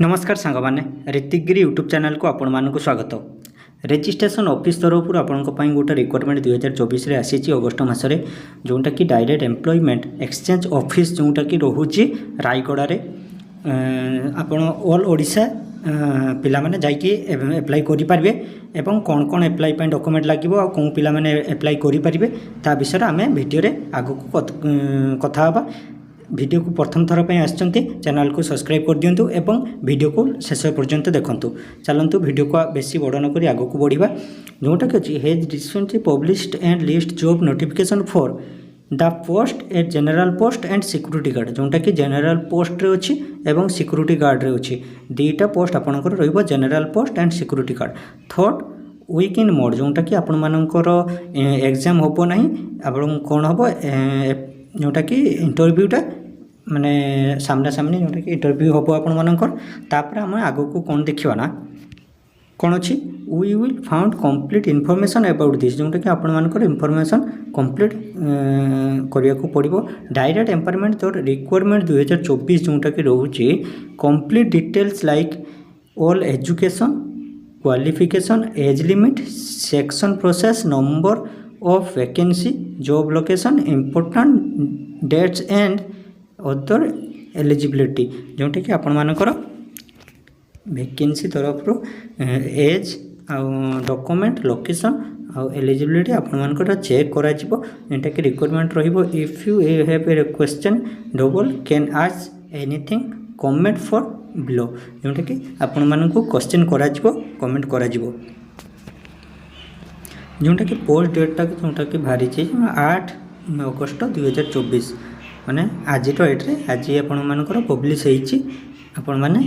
नमस्कार सांग मैंने ऋतिकगिरी यूट्यूब चैनल को आपण मानक स्वागत। रेजिस्ट्रेशन ऑफिस तरफ आपण गोटे रिक्वायरमेंट 2024 आसी अगस्ट मसरे जोटा कि डायरेक्ट एम्प्लॉयमेंट एक्सचेंज ऑफिस जोटा कि रोचे रायगड़ा रे आपण ऑल ओडिशा पिला माने जाइए एप्लाई करें एवं कौन कौन एप्लाई डॉक्यूमेंट लगे और कौन पिला माने एप्लाई करें ता विषय आम भिडियो आगक कथा वीडियो को प्रथम थर पर आसचंती चैनल को सब्सक्राइब कर दिंतु एवं वीडियो को शेष पर्यंत देखंतु। चलंतु वीडियो को बेसी बड़ न करी आगक बढ़िबा। जोटा कि अछि has recently published and list job notification for the post at general post and security guard जोटा कि जनरल पोस्ट रे अछि एवं सिक्यूरिटी गार्ड रे अछि दुईटा पोस्ट आपनकर रहइबो general post and security guard. Third week in mode जोटा कि आपण मानकर एग्जाम होबो नाही आपण कोन होबो जोटा कि इंटरव्यूटा माने सामना सामने जोटा कि इंटरव्यू हम आपण मानकर तापर आम आग को कौन देखा ना कौन अच्छी we will found complete information about this जोटा कि आपण मानकर इनफॉरमेशन कंप्लीट करने को पड़ो। डायरेक्ट एम्प्लॉयमेंट तो रिक्वायरमेंट 2024 जोटा कि रोचे complete details like all education qualification age limit section process number of vacancy job location important dates and other eligibility जोटा कि आपण मानकर वैकेंसी तरफ एज डॉक्यूमेंट लोकेशन आउ एलिजिबिलिटी आपण मानकर चेक करा जिवो जोटा कि रिक्वायरमेंट रहिबो। If you have a question double can ask anything comment for below जोटा कि आपण मानकु क्वेश्चन करा जिवो कमेंट करा जिवो। जोटा कि पोस्ट डेटा जोटा कि बाहरी 8 अगस्ट 2024 माने आज डेट रे आज आपण मानकर पब्लिश होईची आपण माने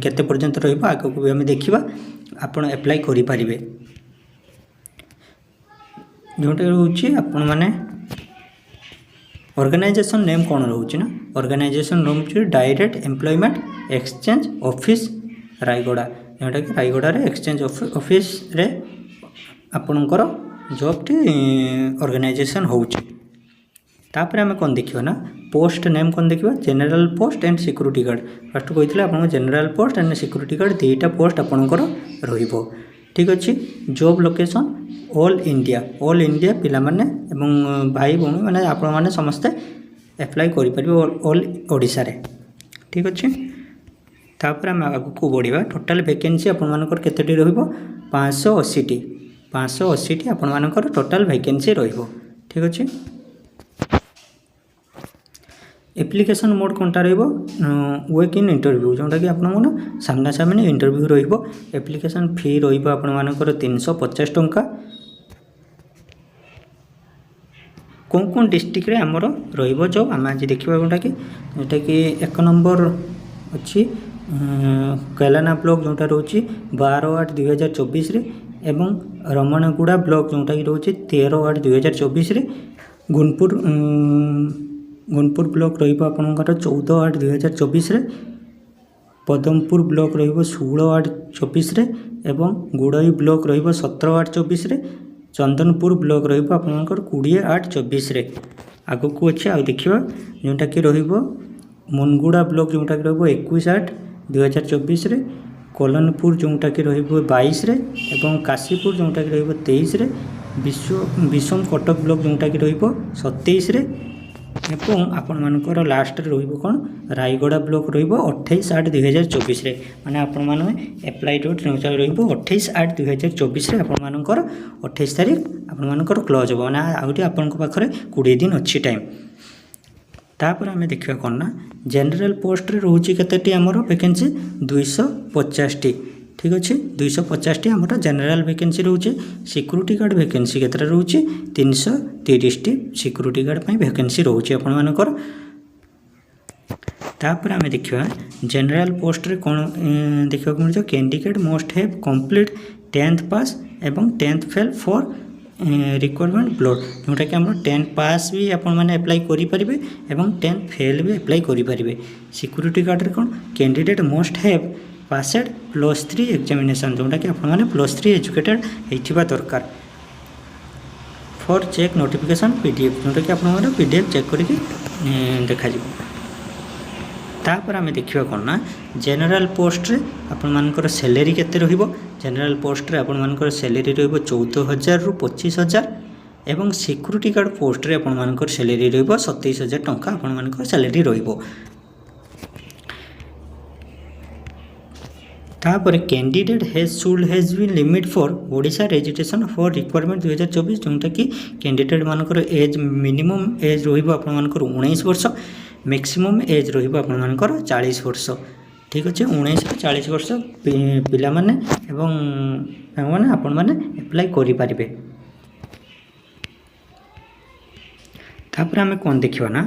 केते पर्यंत रहइबो आगो को भी हम देखिबा आपण अप्लाई करि परिबे। जोटा रहउची आपण माने ऑर्गेनाइजेशन नेम कौन रहउची ना ऑर्गेनाइजेशन रहउची direct employment exchange office Rayagada जोटा कि रायगड़ा रे एक्सचेंज ऑफिस रे आपणकर जॉबटी ऑर्गेनाइजेशन होउची। तापर आम कौन देखिए ना पोस्ट नेम कौन देखिए general post and security guard first कही आप general post and security guard दुईटा पोस्ट आपणकर रहिबो। ठीक अच्छे जॉब लोकेशन ऑल इंडिया पिला माने एवं भाई भौणी माने आपण माने समस्ते अप्लाई करि परिबे ऑल ओडिशा रे। ठीक अच्छे तापर आम आगको बढ़िबा। टोटल वैकेंसी आपण मानकर केतेटी रहिबो 580 आपण मानकर टोटल वैकेंसी रहिबो। ठीक अच्छे एप्लिकेशन मोड कौनटा वर्क इन इंटरव्यू जोटा कि आप सामना सामने इंटरव्यू रहिबो। एप्लिकेशन फी रहिबो आपण मानकर 350 टंका। कौन कौन डिस्ट्रिक्ट रे हमर रहिबो जॉब आम आज देखिबा जोटा कि 1 नंबर अच्छी कैलाना ब्लॉक जोटा रोची 12/8/2024 रे एवं रमणगुड़ा ब्लॉक जोटा कि रोची 13/8/2024 रे गुणपुर ब्लॉक रहिबो आपनकर 14/8/2024 रे पदमपुर ब्लॉक रहिबो 16/8/24 रे एवं गुड़ई ब्लॉक रहिबो 17/8/24 रे चंदनपुर ब्लॉक रहिबो आपनकर 20/8/24 रे। आगो को अछि आ देखिबा जोटा कि रहिबो मुनगुड़ा ब्लॉक जोटा कि रहिबो 21/8/2024 रे कोलनपुर जोटा कि रहिबो 22 रे एवं काशीपुर जोटा कि रहिबो 23 रे विषम कटक ब्लॉक जोटा कि रहिबो 27 रे एवं आपण मानकर लास्ट रे रहिबो कोन रायगड़ा ब्लॉक रहिबो 28/8/2024 रे माने आपण माने अप्लाई डेट रहिबो 28/8/2024 रे आपण मानकर 28 तारिख आपण मानकर क्लोज हो ना आउटी आपण को पाखरे 20 दिन अच्छी टाइम। तापर आम देखा कौन ना जनरल पोस्ट रे रोची केतेटी हमर वैकेंसी 250टी। ठीक अच्छे 250टी आमर जनरल वैकेंसी रोचे। सिक्यूरिटी गार्ड वैकेंसी केतरा रोचे 330टी सिक्यूरिटी गार्ड पई वैकेंसी रोचे आपण मानकर। तापर आम देखा जनरल पोस्ट रे कौन देखा मिल candidate most have complete 10th pass एवं 10th fail for requirement blood जोटा कि आम 10th पास भी आपण मैंने अप्लाई करें एवं 10th फेल भी अप्लाई करें। सिक्यूरिटी गार्ड रे कौन candidate most have passed +3 examination जोटा कि आप +3 एजुकेटेड होइथिबा दरकार। फॉर चेक नोटिफिकेशन PDF जोटा कि आप PDF चेक करके देखा। तापर आम देखा कौन ना जेनेल पोस्ट आपर सैलरी केते रहिबो। जेनेल पोस्ट रे आपर सैलरी रहिबो 14,000 रु 25,000 एवं सिक्यूरीटी गार्ड पोस्ट रे आपर सैलरी रहिबो 27,000 टंका आपर सैलरी रहिबो। तापर candidate has been limit for Odisha registration for requirement 2024 जोटा कि कैंडिडेट मानकर एज मिनिमम एज रहिबो आपर 19 वर्ष मैक्सिमम एज रहिबो आपर 40 वर्ष। ठीक अच्छे 19 ରୁ 40 वर्ष पिला माने एवं माने आपण माने अप्लाई करि पारिबे। तापर आमे कोन देखिबा ना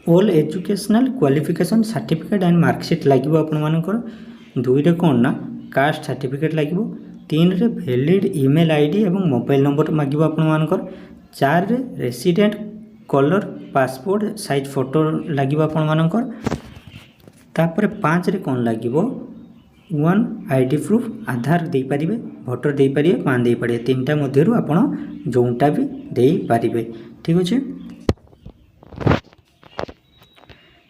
all educational qualification certificate and marksheet लागिबो आपण मानकर। 2 रे कोन ना कास्ट सर्टिफिकेट लागिबो। 3 रे वैलिड ईमेल आईडी एवं मोबाइल नंबर मागिबो आपण मानकर। 4 रे resident colour passport size photo लागिबो आपण मानकर। तापर 5 रे कोन लागिबो 1 आईडी प्रूफ आधार दे पारिबे भोटर दे पारिबे पान दे पारिबे। 3टा मध्यरु आपण जोंटा भी दे पारिबे। ठीक अच्छे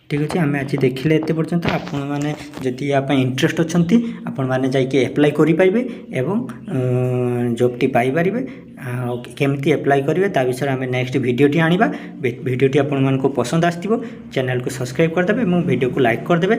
ठीक अच्छे आम आज देखिले एते पर्यंत आपण माने जदि या इंटरेस्ट अच्छंती आपण माने जाइके अप्लाई करि पाइबे एवं जॉबटी पाई पारिबे। केमती अप्लाई करेंगे ता विषय आम नेक्स्ट वीडियोटी आनिबा। वीडियोटी आपण मानको पसंद आस्तिबो चैनल को सब्सक्राइब करदेबे और वीडियो को लाइक करदेबे।